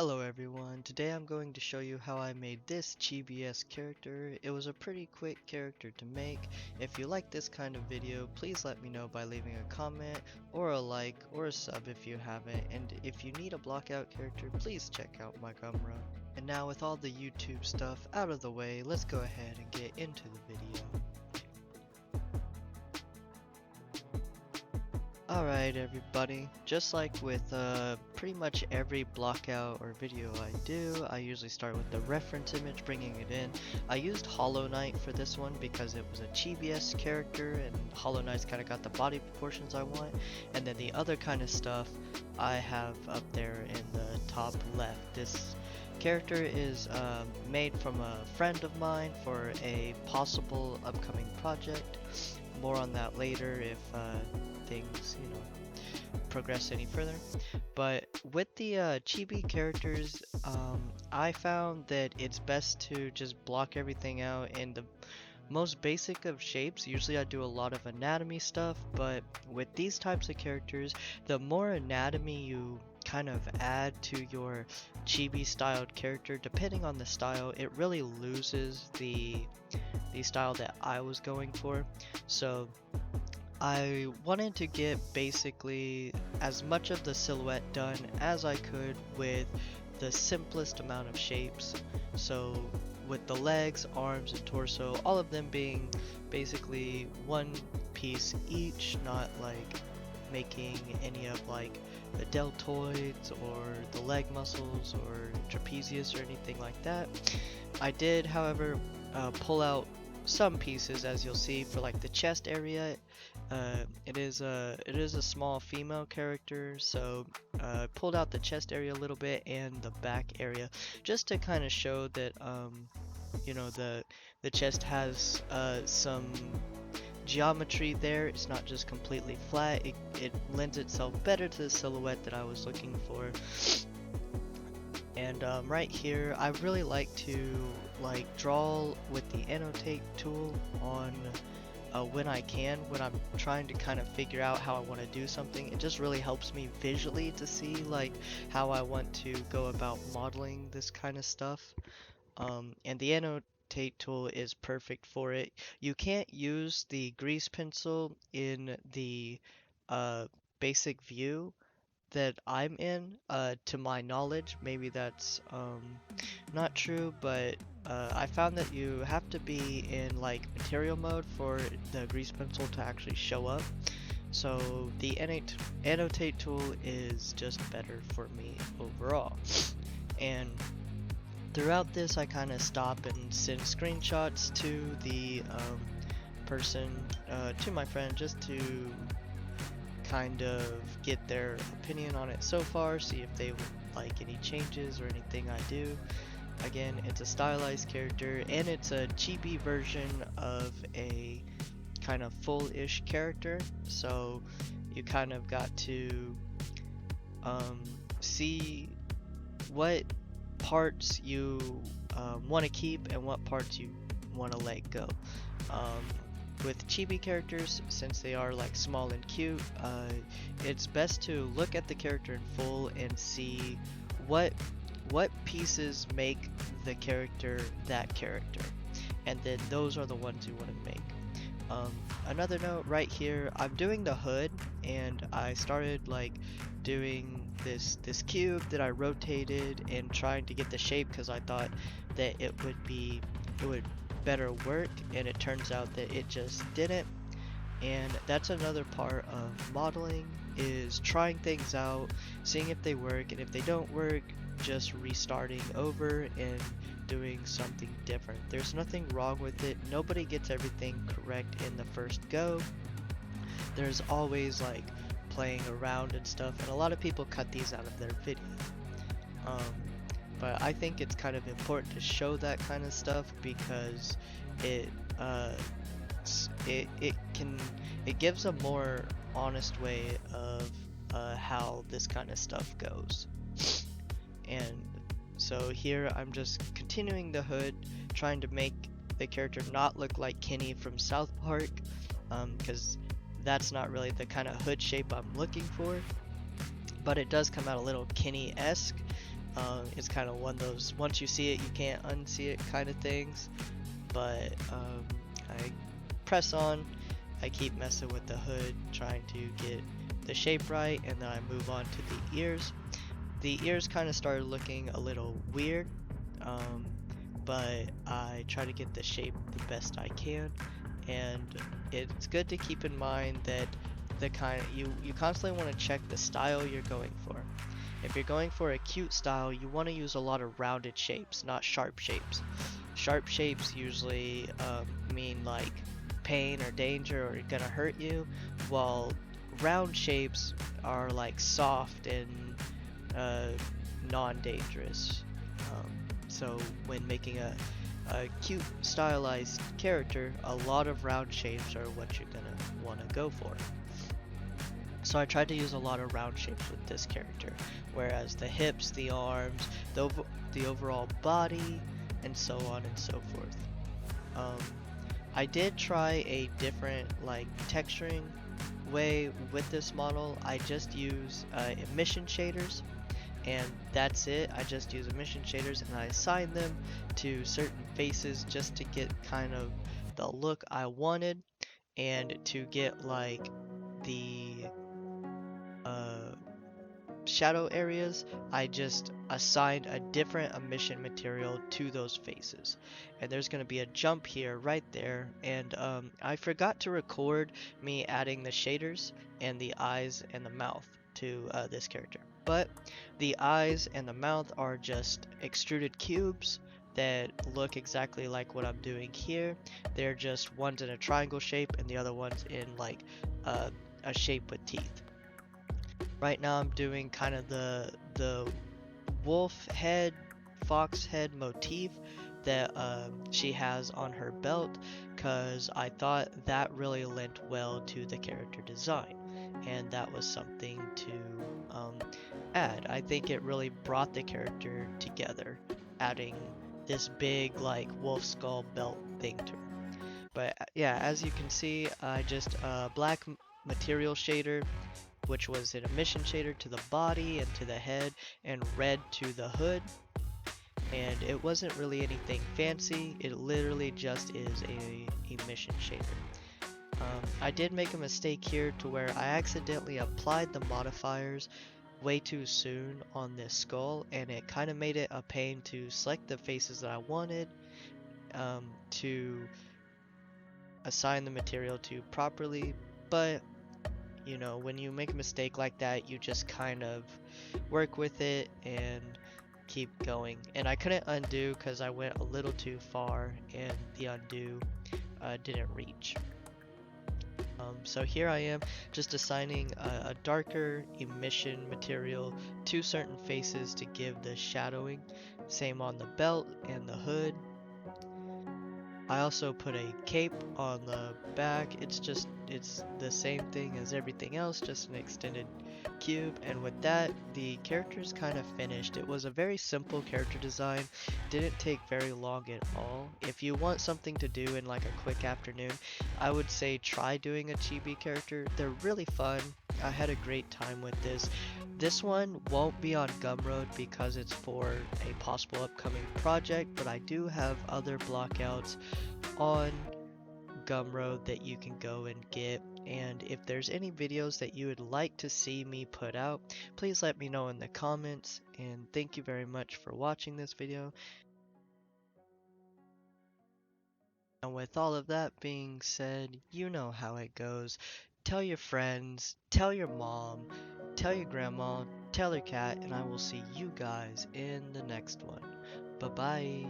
Hello everyone, today I'm going to show you how I made this Chibi character. It was a pretty quick character to make. If you like this kind of video, please let me know by leaving a comment or a like or a sub if you haven't, and if you need a blockout character, please check out my Gumroad. And now with all the YouTube stuff out of the way, let's go ahead and get into the video. Alright everybody, just like with pretty much every blockout or video I do, I usually start with the reference image, bringing it in. I used Hollow Knight for this one because it was a Chibi character and Hollow Knight's kind of got the body proportions I want. And then the other kind of stuff I have up there in the top left. This character is made from a friend of mine for a possible upcoming project. More on that later if things, progress any further. But with the Chibi characters, I found that it's best to just block everything out in the most basic of shapes. Usually I do a lot of anatomy stuff, but with these types of characters, the more anatomy you kind of add to your Chibi styled character, depending on the style, it really loses the style that I was going for. So I wanted to get basically as much of the silhouette done as I could with the simplest amount of shapes. So with the legs, arms, and torso, all of them being basically one piece each, not like making any of like the deltoids or the leg muscles or trapezius or anything like that. I did, however, pull out some pieces, as you'll see, for like the chest area. It is a small female character, so pulled out the chest area a little bit and the back area just to kind of show that the chest has some geometry there. It's not just completely flat. It lends itself better to the silhouette that I was looking for. And right here, I really like to draw with the annotate tool on when I can, when I'm trying to kind of figure out how I want to do something. It just really helps me visually to see like how I want to go about modeling this kind of stuff. And the annotate tool is perfect for it. You can't use the grease pencil in the basic view that I'm in, to my knowledge. Maybe that's not true, but I found that you have to be in like material mode for the grease pencil to actually show up. So the annotate tool is just better for me overall. And throughout this, I kind of stop and send screenshots to the person, to my friend, just to kind of get their opinion on it so far, see if they would like any changes or anything I do. Again, it's a stylized character and it's a Chibi version of a kind of full-ish character, so you kind of got to see what parts you want to keep and what parts you want to let go. With Chibi characters, since they are like small and cute, it's best to look at the character in full and see what pieces make the character that character, and then those are the ones you want to make. Another note right here, I'm doing the hood, and I started like doing this cube that I rotated and trying to get the shape because I thought that it would better work, and it turns out that it just didn't. And that's another part of modeling, is trying things out, seeing if they work, and if they don't work, just restarting over and doing something different. There's nothing wrong with it. Nobody gets everything correct in the first go. There's always like playing around and stuff, and a lot of people cut these out of their video. But I think it's kind of important to show that kind of stuff because it gives a more honest way of how this kind of stuff goes. And so here I'm just continuing the hood, trying to make the character not look like Kenny from South Park, because that's not really the kind of hood shape I'm looking for. But it does come out a little Kenny-esque. It's kind of one of those once you see it, you can't unsee it kind of things. But I press on, I keep messing with the hood, trying to get the shape right, and then I move on to the ears. The ears kind of started looking a little weird, um, but I try to get the shape the best I can, and it's good to keep in mind that you constantly want to check the style you're going for. If you're going for a cute style, you want to use a lot of rounded shapes, not sharp shapes. Sharp shapes usually mean like pain or danger or gonna hurt you, while round shapes are like soft and uh, non-dangerous. Um, so when making a cute stylized character, a lot of round shapes are what you're gonna want to go for. So I tried to use a lot of round shapes with this character, whereas the hips, the arms, the overall body, and so on and so forth. Um, I did try a different like texturing way with this model. I just use emission shaders, and that's it. I just use emission shaders and I assign them to certain faces just to get kind of the look I wanted, and to get like the uh, shadow areas, I just assigned a different emission material to those faces. And there's going to be a jump here right there, and I forgot to record me adding the shaders and the eyes and the mouth to this character. But the eyes and the mouth are just extruded cubes that look exactly like what I'm doing here. They're just one's in a triangle shape and the other one's in like a shape with teeth. Right now I'm doing kind of the wolf head, fox head motif that she has on her belt, because I thought that really lent well to the character design, and that was something to add. I think it really brought the character together, adding this big like wolf skull belt thing to her. But yeah, as you can see, I just black material shader, which was an emission shader to the body and to the head, and red to the hood. And it wasn't really anything fancy, it literally just is a emission shader. I did make a mistake here to where I accidentally applied the modifiers way too soon on this skull, and it kind of made it a pain to select the faces that I wanted, to assign the material to properly. But you know, when you make a mistake like that, you just kind of work with it and keep going. And I couldn't undo because I went a little too far and the undo didn't reach. So here I am just assigning a darker emission material to certain faces to give the shadowing. Same on the belt and the hood. I also put a cape on the back. It's the same thing as everything else, just an extended cube. And with that, the character's kind of finished. It was a very simple character design, didn't take very long at all. If you want something to do in like a quick afternoon, I would say try doing a chibi character. They're really fun. I had a great time with this. This one won't be on Gumroad because it's for a possible upcoming project, but I do have other blockouts on Gumroad that you can go and get. And if there's any videos that you would like to see me put out, please let me know in the comments. And thank you very much for watching this video. And with all of that being said, you know how it goes. Tell your friends, tell your mom, tell your grandma, tell your cat, and I will see you guys in the next one. Bye bye.